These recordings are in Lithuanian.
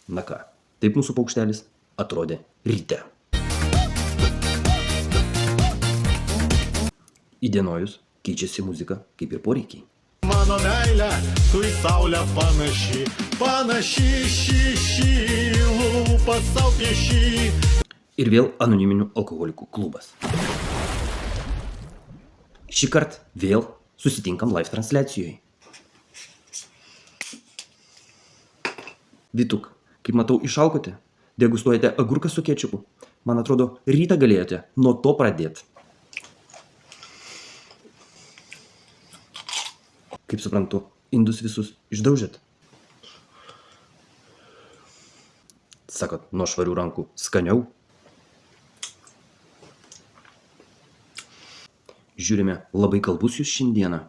Na ką, taip mūsų paukštelis atrodė ryte. Įdienojus keičiasi muzika kaip ir poreikiai. Mano meilė, tu į saulę panaši, lūpas savo pieši. Ir vėl anoniminių alkoholikų klubas. Šį kartą vėl susitinkam live transliacijoje. Vytuk, kaip matau, išalkote, degustuojate agurką su kečupu. Man atrodo, rytą galėjote nuo to pradėti. Kaip suprantu, indus visus išdaužėt. Sakot, nuo švarių rankų skaniau. Žiūrime, labai kalbus jūs šiandieną.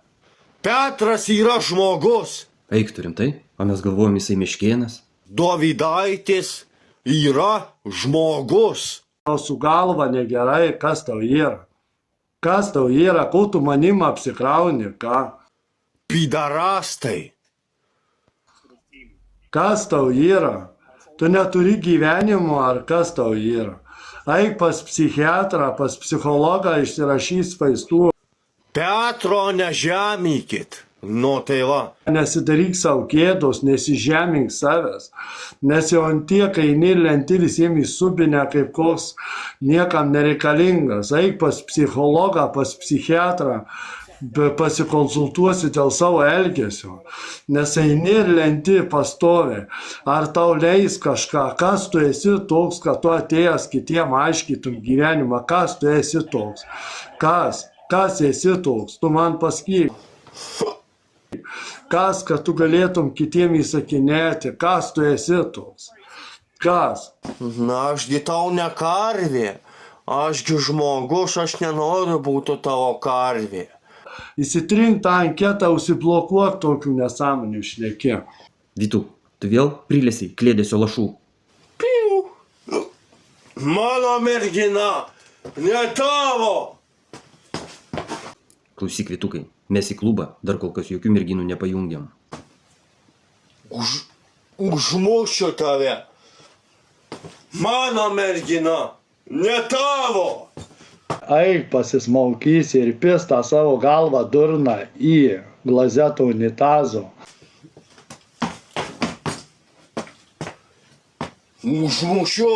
Petras yra žmogus. Eik, turim tai, o mes galvojom jisai miškėnas. Dovydaitis yra žmogus. Su galva negerai, kas tau yra? Kas tau yra, kol tu manim apsikrauni, ką? Pidarastai. Kas tau yra? Tu neturi gyvenimo, ar kas tau yra? Eik pas psichiatrą, pas psichologą, išsirašys vaistų. Petro nežemykit. Nu tai va. Nesidaryk savo gėdos, nesižemink savęs. Nes jau ant tiek eini lenti visiems įsubinę kaip koks niekam nereikalingas. Eik pas psichologą, pas psichiatrą, pasikonsultuosi dėl savo elgesio. Nes eini ir lenti pastoviai. Ar tau leis kažką, kas tu esi toks, kad tu atėjęs kitiem aiškytum gyvenimą, kas tu esi toks. Kas esi toks, tu man pasakyk. Kas, kad tu galėtum kitiem įsakinėti, kas tu esi toks? Kas? Na, ašgi tau ne karvė. Ašgi žmogus, aš nenoriu būti tavo karvė. Įsitrink tą anketą, užsiblokuok tokių nesąmonių šneki. Vytu, tu vėl prilėsiai klėdėsio lašų. Piu. Mano mergina, ne tavo. Klausyk, Vytukai, mes į klubą dar kol kas jokių merginų nepajungiam. Užmušiu tave. Mano mergina, ne tavo. Eik pasismaukysi ir pis tą savo galvą durną į glazetą unitazo. Užmušiu.